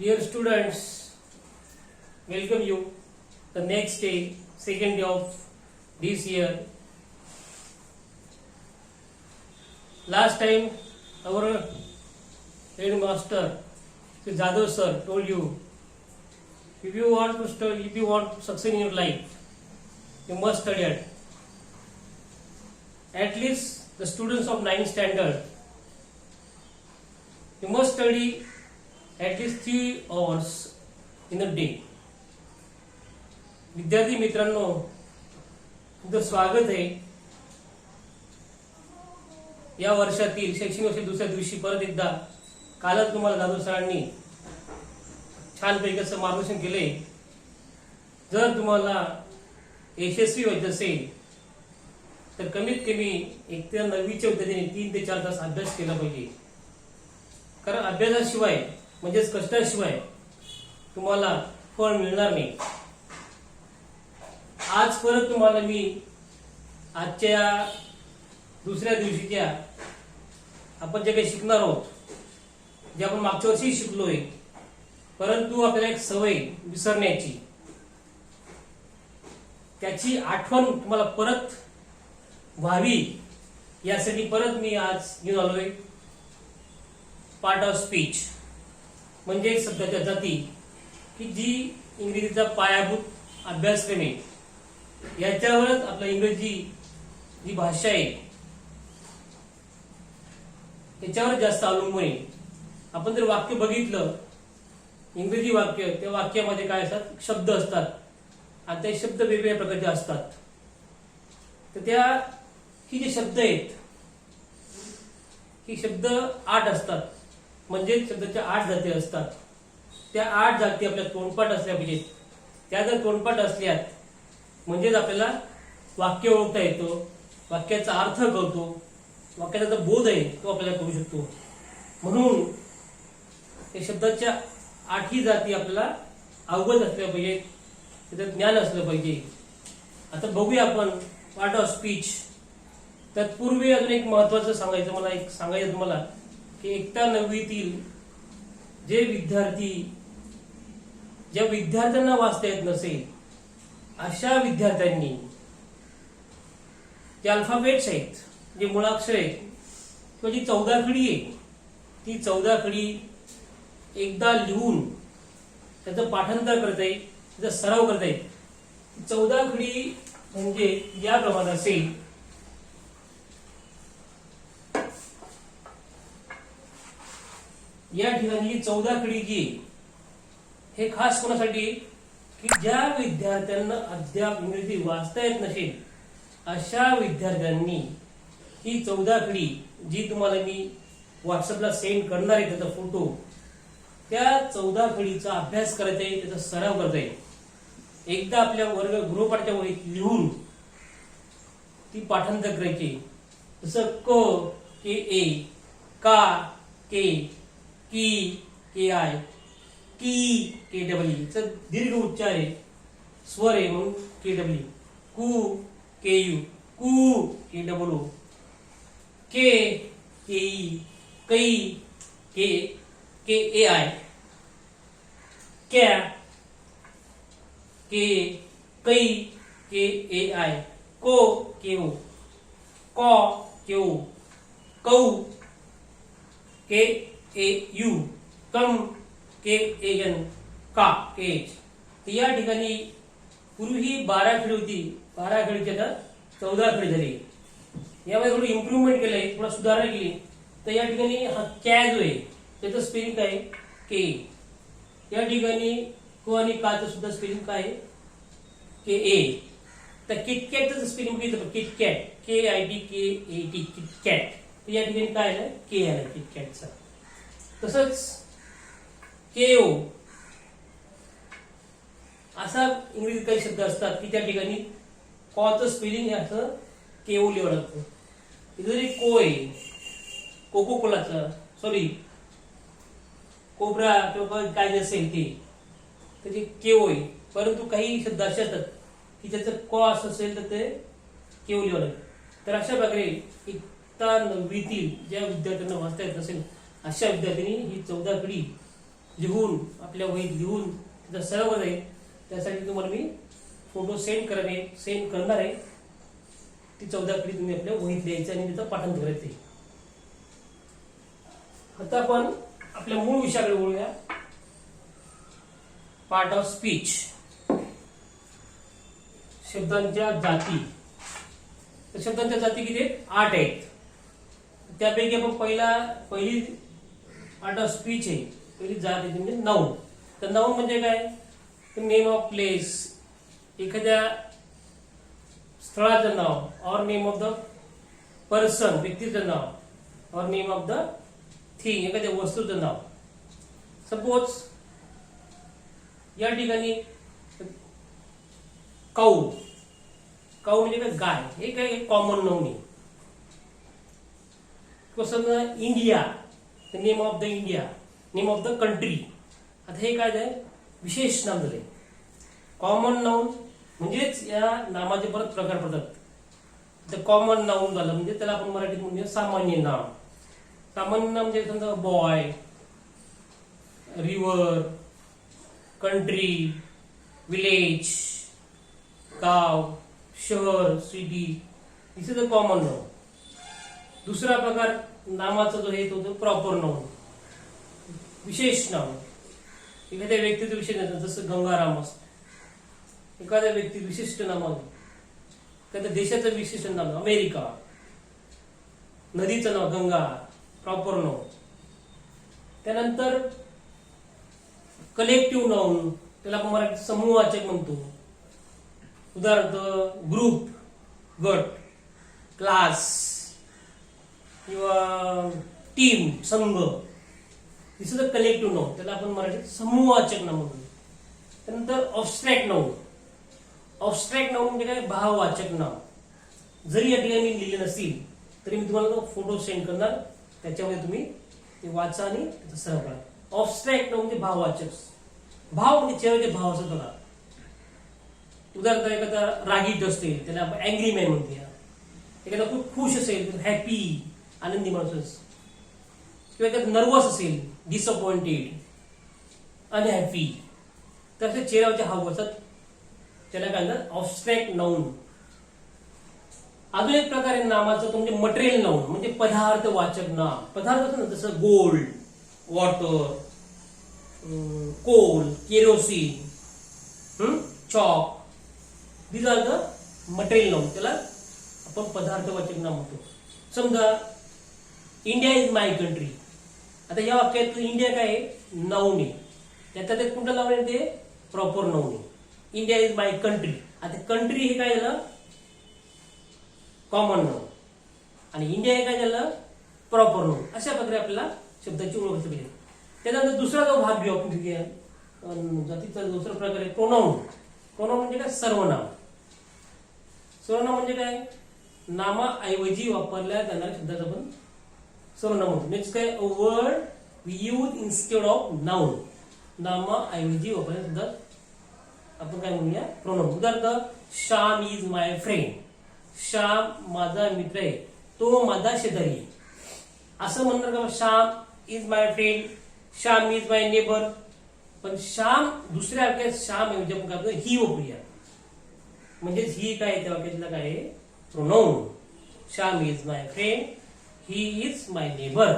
Dear students, welcome you the next day, second day of this year. Last time our headmaster, Sri Jadhav sir, told you if you want to study, if you want to succeed in your life, you must study at least the students of 9th standard. You must study at least 3 hours in a day. विद्यार्थी मित्रांनो, तुमचं स्वागत आहे या वर्षातील शैक्षणिक वर्षाच्या दुसऱ्या दिवशी. परत एकदा कालच तुम्हाला जाधव सरांनी छानपैकी असं मार्गदर्शन केले. जर तुम्हाला यशस्वी व्हायचं असेल तर कमीत कमी 1 ते 9च्या पद्धतीने 3 ते 4 तास अभ्यास केला पाहिजे. कारण अभ्यासाशिवाय म्हणजेच कष्टाशिवाय तुम्हाला फळ मिळणार नाही. आज परत तुम्हाला मी आजच्या दुसऱ्या दिवशीच्या आपण जे काही शिकणार आहोत, जे आपण मागच्या वर्षी शिकलोय, परंतु आपल्याला एक सवय विसरण्याची, त्याची आठवण तुम्हाला परत व्हावी यासाठी परत मी आज घेऊन आलोय पार्ट ऑफ स्पीच, म्हणजे शब्दाच्या जाती, की जी इंग्रजीचा पायाभूत अभ्यासक्रम आहे. याच्यावरच आपला इंग्रजी जी भाषा आहे त्याच्यावर जास्त अवलंबून आहे. आपण जर वाक्य बघितलं, इंग्रजी वाक्य, त्या वाक्यामध्ये काय असतात, शब्द असतात आणि ते शब्द वेगवेगळ्या प्रकारचे असतात. तर त्या ही जे शब्द आहेत, ही शब्द 8 असतात, म्हणजे शब्दाच्या 8 जाती असतात. त्या 8 जाती आपल्या तोंडपाठ असल्या पाहिजेत. त्या जर तोंडपाठ असल्यात म्हणजेच आपल्याला वाक्य ओळखता येतो, वाक्याचा अर्थ कळतो, वाक्याचा जो बोध आहे तो आपल्याला करू शकतो. म्हणून या शब्दाच्या 8ही जाती आपल्याला अवगत असल्या पाहिजेत, त्याचं ज्ञान असलं पाहिजे. आता बघूया आपण पार्ट ऑफ स्पीच. तत्पूर्वी अजून एक महत्वाचं सांगायचं, मला एक सांगायचं तुम्हाला, की 1 ते 9तील जे विद्यार्थी, ज्या विद्यार्थ्यांना वाचता येत नसेल अशा विद्यार्थ्यांनी जे अल्फाबेट्स आहेत, जे मुळाक्षर आहेत, किंवा जी 14 खडी आहे, ती 14 खडी एकदा लिहून त्याचं पाठांतर करता येईल, त्याचा सराव करता येईल. 14 खडी म्हणजे याप्रमाणे असेल. या ठिकाणी 14 खडी जी हे खास कोणासाठी, की ज्या विद्यार्थ्यांना अद्याप इंग्रजी वाचता येत नसेल अशा विद्यार्थ्यांनी ही 14 खडी, जी तुम्हाला मी व्हॉट्सअपला सेंड करणार आहे त्याचा फोटो, त्या 14 खडीचा अभ्यास करायचा आहे, त्याचा सराव करता येईल. एकदा आपल्या वर्ग गृहपाठाच्या वहीत लिहून ती पाठांतर करायची. जसं क के ए, का के, की के आय, की के डब्ल्यू, चा दीर्घ उच्चार आहे, स्वर आहे म्हणून के डब्ल्यू, कू के यू, कू K W, K K E, कई के के ए आय, क्या के कई के ए आय, को के ओ, कौ के ओ, कौ के ए you, come K A N, का के एच. तर या ठिकाणी पूर्वी ही 12 खडी होती, 12 खडीची आता 14 खडी झाली. यामध्ये थोडी इम्प्रूव्हमेंट केलंय, थोडा सुधारणा केली. तर या ठिकाणी हा कॅ जो आहे त्याचं स्पेलिंग काय आहे, के. या ठिकाणी को आणि काचं सुद्धा स्पेलिंग काय आहे, के ए. तर किटकॅटचं स्पेलिंग बघितलं, KitKat, K I T K A T, KitKat. तर या ठिकाणी काय आहे, के आहे किटकॅटचा. तसंच केओ असा इंग्रजीत काही शब्द असतात की त्या ठिकाणी कॉचं स्पेलिंग हे असं केओ लिहावं लागतं. जरी को आहे, कोको कोलाचं, सॉरी कोब्रा किंवा काय जे असेल ते त्याची केओ आहे. परंतु काही शब्द असे असतात की त्याचं क असं असेल तर ते केओ लिहावं लागतं. तर अशा प्रकारे 1 ते 9तील ज्या विद्यार्थ्यांना वाचता येत नसेल अशा विद्यार्थ्यांनी ही 14 खडी लिहून आपल्या वहीत लिहून त्याचा सराव आहे, त्यासाठी तुम्हाला मी फोटो सेंड करणार आहे. ती 14 आकडी तुम्ही आपल्या वहीत लिहायची आणि तिथं पाठांतर करायचं आहे. आता आपण आपल्या मूळ विषयाकडे बोलूया. पार्ट ऑफ स्पीच, शब्दांच्या जाती. तर शब्दांच्या जाती किती आहेत? 8 आहेत. त्यापैकी आपण पहिली पार्ट ऑफ स्पीच आहे, पहिली जात आहे म्हणजे नाउन. तर नाउन म्हणजे काय? नेम ऑफ प्लेस, एखाद्या स्थळाचं नाव, और नेम ऑफ द पर्सन, व्यक्तीचं नाव, और नेम ऑफ द थिंग, एखाद्या वस्तूचं नाव. सपोज या ठिकाणी काऊ म्हणजे काय? गाय. हे काय कॉमन नाउन आहे. समजा India, name of the India, name of the country. आता हे काय आहे? विशेष नाम झाले. कॉमन नाउन म्हणजेच या नामाचे परत प्रकार पडतात. तर कॉमन नाउन झालं म्हणजे त्याला आपण मराठीत म्हणूया सामान्य नाम. सामान्य नाम म्हणजे समजा बॉय, रिव्हर, कंट्री, विलेज, गाव, शहर, city. This is a common noun. दुसरा प्रकार नामाचा जो आहे तो प्रॉपर नाउन, विशेष नाव. एखाद्या व्यक्तीचं विशेष नाव, जसं गंगाराम असतं. एखाद्या व्यक्ती विशिष्ट नाव, एखाद्या देशाचं विशिष्ट नाव, अमेरिका. नदीचं नाव गंगा, प्रॉपर नाउन. त्यानंतर कलेक्टिव्ह नाउन, त्याला आपण मराठीत समूहवाचक म्हणतो. उदाहरणार्थ ग्रुप, गट, क्लास किंवा टीम, संघ. दिस इज अ कलेक्टिव्ह नाउन, त्याला आपण मराठीत समूहवाचक नाम म्हणतो. त्यानंतर ऑब्स्ट्रॅक्ट नाउन. ऑब्स्ट्रॅक्ट नाउन म्हणजे काय? भाववाचक नाम. जरी या ठिकाणी लिहिले नसतील तरी मी तुम्हाला तो फोटो सेंड करणार, त्याच्यामध्ये तुम्ही ते वाचा आणि त्याचा सराव करा. ऑब्स्ट्रॅक्ट नाउन म्हणजे भाववाचक. भाव म्हणजे चेहऱ्याचे भाव असतात बघा. उदाहरणार्थ एखादा रागीट असेल त्याला आपण अँग्री मॅन म्हणतो. एखादा खूप खुश असेल तर हॅपी, आनंदी माणूस. किंवा एखादा नर्वस असेल, डिसअपॉइंटेड, अनहॅपी, तर असे चेहऱ्यावरचे हाव असतात, त्याला काय म्हणतात? ऑब्स्ट्रॅक्ट नाउन. अजून एक प्रकार आहे नामाचा तो म्हणजे मटेरियल नाउन, म्हणजे पदार्थवाचक नाम. पदार्थ असतो ना, जसं gold, water, coal, kerosene, chalk. This are the material noun, त्याला आपण पदार्थवाचक नाम म्हणतो. समजा इंडिया इज माय कंट्री. आता या वाक्यात इंडिया काय आहे? नाउन आहे. त्यात कुठलं नाउन आहे? ते प्रॉपर नाउन आहे. India is my country. आता कंट्री हे काय झालं? Common noun. आणि इंडिया हे काय झालं? Proper noun. अशा प्रकारे आपल्याला शब्दाची ओळख असली पाहिजे. त्यानंतर दुसरा जो भाग घेऊ आपण, जातीचा दुसरा प्रकार आहे प्रोनाउन. प्रोनाउन म्हणजे काय? सर्वनाम. सर्वनाम म्हणजे काय? नामाऐवजी वापरल्या जाणाऱ्या शब्दाचा आपण सर्वनाम म्हणतो. नेक्स्ट काय? A word we use instead of noun. नामाऐवजी वापरल्या शब्दात आपण काय म्हणूया? प्रोनाउन. उदाहरणार्थ Shyam is my friend. Shyam माझा मित्र आहे, तो माझा शेजारी आहे. असं म्हणणार का Shyam is my friend, Shyam is my neighbour? पण श्याम दुसऱ्या वाक्यात श्याम ऐवजी आपण काय ही वापरूया. म्हणजे ही काय? त्या वाक्यातला काय आहे? Pronoun. Shyam is my friend, he is my neighbour.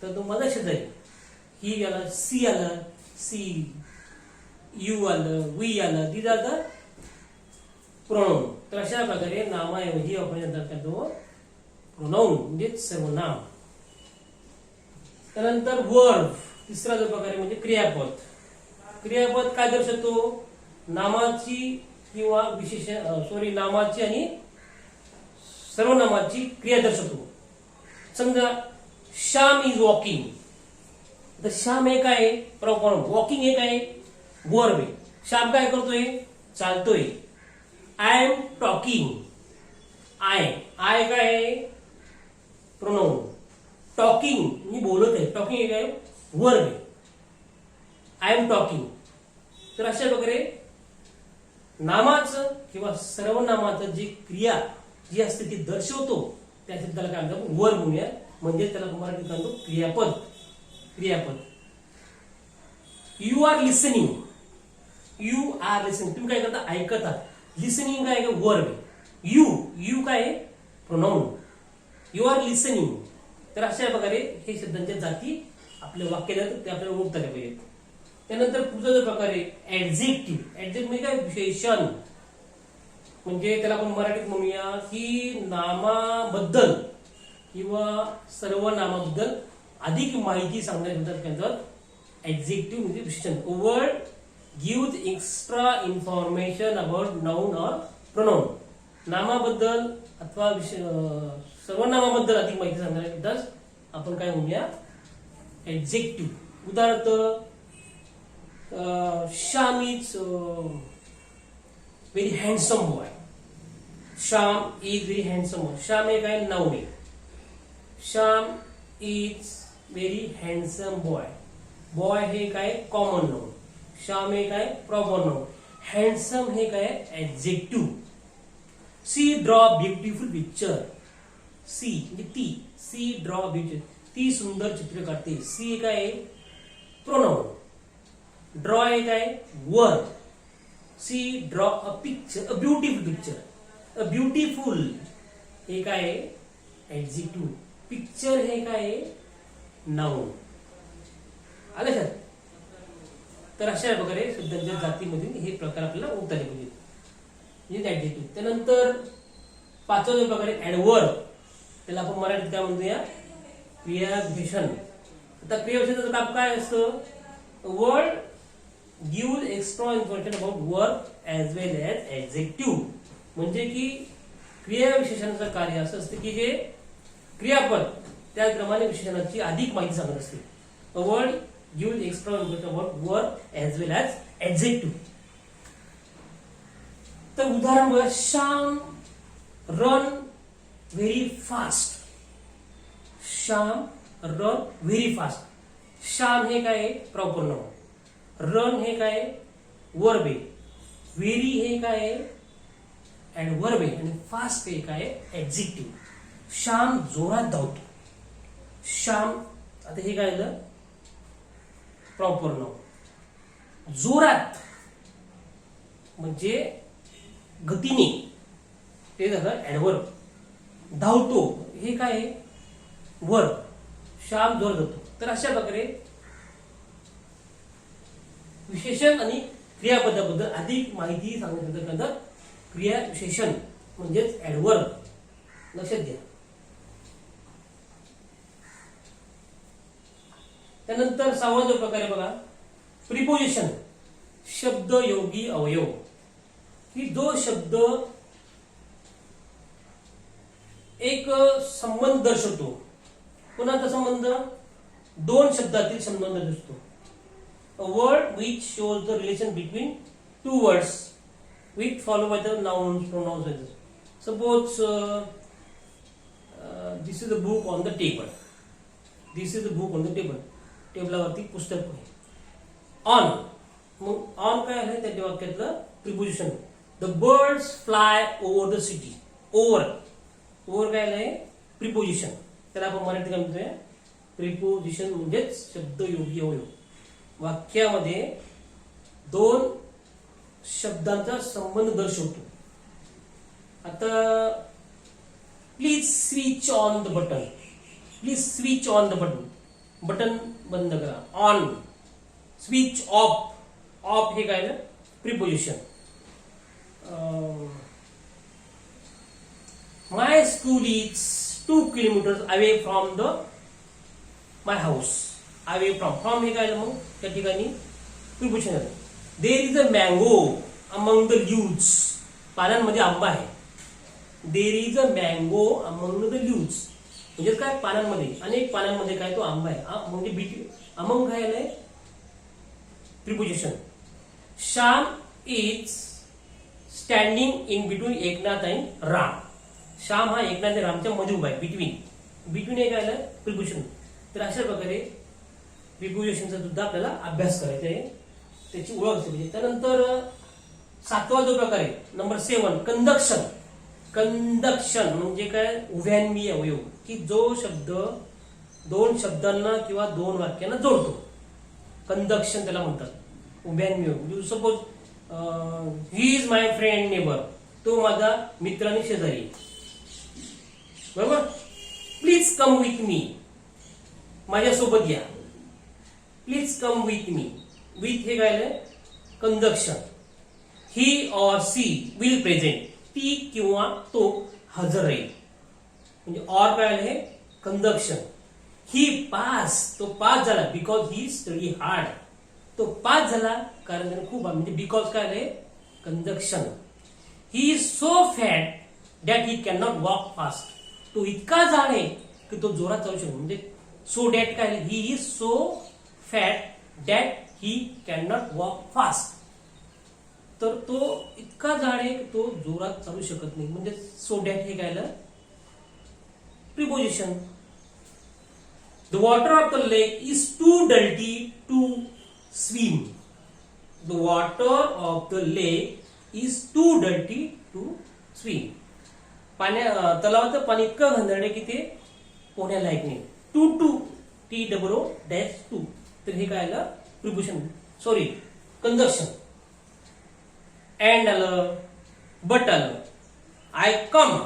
तर तो माझा शेजारी. ही आलं, सी आलं, सी, यू आलं, वी आलं. These are the pronoun. तर अशा प्रकारे नामाऐवजी वापरण्यात तो प्रोनाउन म्हणजे सर्वनाम. त्यानंतर वर्ब, तिसरा जो प्रकार आहे म्हणजे क्रियापद. क्रियापद काय दर्शवतो? नामाची किंवा नामाची आणि सर्वनामाची क्रिया दर्शवतो. समजा श्याम इज वॉकिंग. तर श्याम हे काय? प्रॉपर. वॉकिंग हे काय? वर्ब आहे. श्याम काय करतोय? चालतोय. I am talking. आय काय आहे? प्रोनाउन. टॉकिंग मी बोलत आहे. टॉकिंग हे काय? वर्ब आहे. I am talking. तर अशा प्रकारे नामाचं किंवा सर्वनामाचं जी क्रिया जी असते ती दर्शवतो, त्यासाठी त्याला काय म्हणतात? वर्ब म्हणूया. म्हणजे त्याला मराठीत म्हणतो क्रियापद. क्रियापद. You are listening. You are listening. तुम्ही काय करता? ऐकता. लिसनिंग काय वर्ब. यू काय प्रोनाउन. You are listening. तर अशा प्रकारे हे शब्दांच्या जाती आपल्या वाक्यात ते आपल्याला ओळखता पाहिजेत. त्यानंतर पुढचा जो प्रकार आहे ऍडजेक्टिव्ह. ऍडजेक्टिव्ह म्हणजे काय? विशेषण. म्हणजे त्याला आपण मराठीत म्हणूया की नामाबद्दल किंवा सर्व नामाबद्दल अधिक माहिती सांगण्यासाठी ऍडजेक्टिव्ह म्हणजे विशेषण. Word give extra information about noun और प्रोनाउन. नामाबद्दल अथवा सर्वनामाबद्दल अधिक माहिती सांगण्यासाठी आपण काय म्हणूया? ऍडजेक्टिव्ह. उदाहरणार्थ Shyam is very handsome boy. Shyam is very handsome boy. Shyam हे काय? नाउन आहे. Shyam is very handsome boy. Boy हे काय? Common noun. श्याम हे काय? Proper noun. हँडसम हे काय? Adjective. She draw beautiful picture. She म्हणजे ती. She draw beautiful. ती सुंदर चित्र काढते. सी हे काय? प्रोनाउन. ड्रॉ हे काय? Verb. She draw a picture, a beautiful picture. A beautiful हे काय? ऍडजेक्टिव्ह. पिक्चर हे काय? नाउन. आलं का? तर अशा प्रकारे शब्दांच्या जातीमधील हे प्रकार आपल्याला ओळखता आले पाहिजेत. म्हणजे ऍडजेक्टिव्ह. त्यानंतर पाचवा जो प्रकार आहे ऍडवर्ब. त्याला आपण मराठीत काय म्हणूया? क्रियाविशेषण. आता क्रियाविशेषणाचं काम काय असतं? Word give extra information about verb as well as adjective. म्हणजे की क्रियाविशेषणाचं कार्य असं असतं की जे क्रियापद त्याचप्रमाणे विशेषणाची अधिक माहिती सांगत असते. Word give extra information about verb as well as adjective. तर उदाहरण बघा. Shyam run very fast. Shyam run very fast. Shyam हे काय? Proper noun. रन हे काय? वर्ब आहे. व्हेरी हे काय? ऍडवर्ब आहे. आणि फास्ट हे काय? ऍडजेक्टिव्ह. श्याम जोरात धावतो. श्याम आता हे काय झालं? Proper noun. जोरात म्हणजे गतीने ते झालं ऍडवर्ब. धावतो हे काय? वर्ब. श्याम जोरात धावतो. तर अशा प्रकारे विशेषण आणि क्रियापदाबद्दल अधिक माहिती सांगण्याचं क्रिया विशेषण म्हणजेच ऍडवर्ब. लक्षात घ्या. त्यानंतर सहावा जो प्रकार आहे बघा प्रिपोजिशन. शब्दयोगी अवयव. की जो शब्द एक संबंध दर्शवतो. कोणाचा संबंध? दोन शब्दातील संबंध दर्शवतो. A word which shows the relation between two words which follow by the nouns, pronouns. Suppose this is the book on the table. This is the book on the table. टेबलावरती पुस्तक आहे. ऑन. मग on काय आहे? त्या वाक्यातलं preposition. The birds fly over the city. Over. Over काय आहे? Preposition. त्याला आपण मराठीत काय म्हणतोय? प्रिपोजिशन म्हणजेच शब्दयोगी अवयव. वाक्यामध्ये दोन शब्दांचा संबंध दर्शवतो. आता please switch on the button. Please switch on the button. Button बंद करा. ऑन. Switch off. ऑफ हे काय? Preposition. My school is 2 kilometres away from the my house. Away from हे काय? मग त्या ठिकाणी प्रिपोजिशन आहे. There is a mango among the leaves. पानांमध्ये आंबा आहे. There is a mango among the leaves म्हणजे काय? पानांमध्ये, अनेक पानांमध्ये काय? तो आंबा आहे. म्हणजे अमंग काय आहे? Preposition. Shyam is standing in between Eknath and Ram. Shyam हा एकनाथ आणि रामच्या मध्ये उभा आहे. बिटवीन. बिटवीन हे काय? प्रिपोजिशन. तर अशा प्रकारे प्रिपोजिशनचा सुद्धा आपल्याला अभ्यास करायचा आहे. त्याची ओळख असते पाहिजे. त्यानंतर सातवा जो प्रकार आहे नंबर 7 कंडक्शन. कंडक्शन म्हणजे काय? उभयान्वी अवयव. की जो शब्द दोन शब्दांना किंवा दोन वाक्यांना जोडतो. कंडक्शन त्याला म्हणतात. उभ्यान्मेव म्हणजे suppose he is my friend neighbour, तो माझा मित्र आणि शेजारी, बरोबर. प्लीज कम विथ मी, माझ्यासोबत या. Please come with me. With हे काय conjunction. He or she will present, ती किंवा तो हजर राहील. म्हणजे ऑर काय आहे कंजक्शन. ही पास, तो पास झाला बिकॉज ही स्टडी हार्ड. तो पास झाला कारण त्याने खूप, म्हणजे बिकॉज काय आहे conjunction. He is so fat that he can not walk fast. तो इतका जाड आहे की तो जोरात चालू शकतो. म्हणजे सो डॅट काय, ही is so fat that he can not walk fast. तर तो इतका जाड आहे की तो जोरात चालू शकत नाही. म्हणजे सो डॅट हे काय preposition. The water of the lake is too dirty to swim. The water of the lake is too dirty to swim. तलावाचं पाणी इतकं घाणेरडं आहे की ते पोहण्या लायक नाही. To to TOO-2. तर हे काय आलं प्रिपोजिशन, सॉरी कंजक्शन. अँड आलं, बट आलं. I come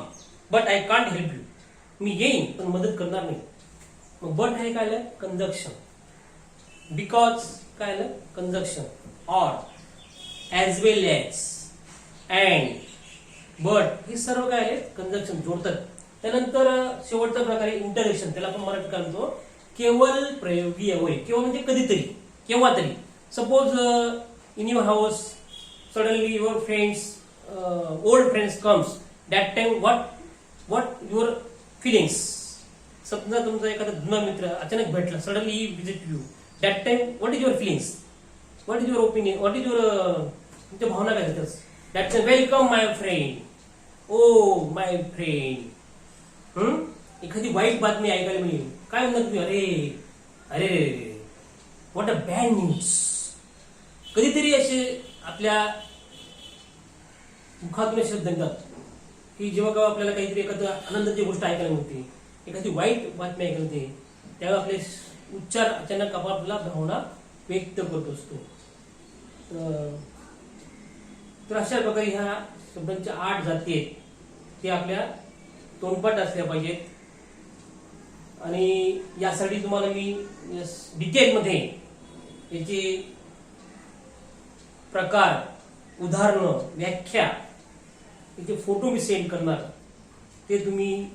but I can't help you. मी येईन पण मदत करणार नाही. मग बट हे काय आलं कंजक्शन. बिकॉज काय आलं conjunction. Or, as well as, and, but हे सर्व काय आले कंजक्शन जोडतात. त्यानंतर शेवटचा प्रकार आहे इंटरजेक्शन. त्याला आपण मराठीत काय म्हणतो केवळ प्रयोगी अवयव. केवळ म्हणजे कधीतरी, केव्हा तरी. Suppose in your house suddenly your friends, old friends comes. That time what your feelings. समजा तुमचा एखादा जुना मित्र अचानक भेटला, suddenly he visit you. That time what is your feelings, what is your opinion, what is your, तुमच्या भावना काय देतात. That's welcome my friend. Oh my friend. एखादी वाईट बातमी ऐकायला मिळेल, काय म्हणतात तुम्ही, अरे अरे व्हॉट अ बॅड न्यूज. कधीतरी असे आपल्या मुखातून शब्द निघतात की जेव्हा केव्हा आपल्याला काहीतरी एखादा आनंदाची गोष्ट ऐकायला मिळते, एखादी वाईट बातमी ऐकायला मिळते, त्यावेळेला आपले उच्चार अचानक आपल्या भावना व्यक्त करत असतो. तर अशा प्रकारे ह्या शब्दांच्या 8 जाती आहेत. ते आपल्या तोंडपाठ असल्या पाहिजेत. आणि यासाठी तुम्हाला मी डिटेलमध्ये याचे प्रकार, उदाहरणं, व्याख्या, याचे फोटो मी सेंड करणार. ते तुम्ही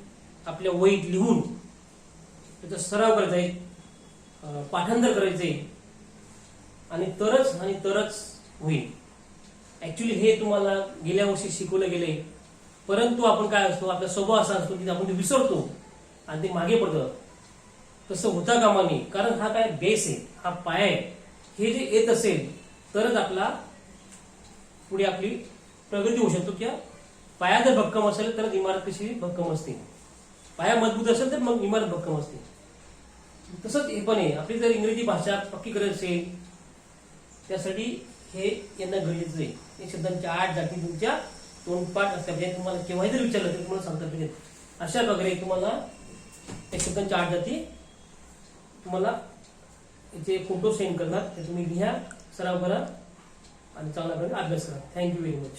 आपल्या वहीत लिहून त्याचा सराव करायचा आहे, पाठांतर करायचे आणि तरच होईल. ऍक्च्युली हे तुम्हाला गेल्या वर्षी शिकवलं गेले, परंतु आपण काय असतो, आपला स्वभाव असा असतो की आपण ते विसरतो आणि ते मागे पडतं. तसं होता कामा नये. कारण हा काय बेस आहे, हा पाया आहे. हे जे येत असेल तरच आपला पुढे आपली प्रगती होऊ शकतो. किंवा पाया जर भक्कम असेल तर इमारत कशी भक्कम असते. पाया मजबूत असेल तर मग इमारत भक्कम असते. तसंच हे पण आहे. आपली जर इंग्रजी भाषा पक्की करायची असेल त्यासाठी हे यांना गरजेचं आहे. या शब्दांच्या 8 जाती तुमच्या तोंडपाठ असल्या पाहिजे. तुम्हाला केव्हाही जर विचारलं तर तुम्हाला सांगता पाहिजे. अशा प्रकारे तुम्हाला या शब्दांच्या 8 जाती तुम्हाला याचे फोटो सेंड करणार. ते तुम्ही लिहा, सराव करा आणि चांगल्या प्रकारे अभ्यास करा. Thank you very much.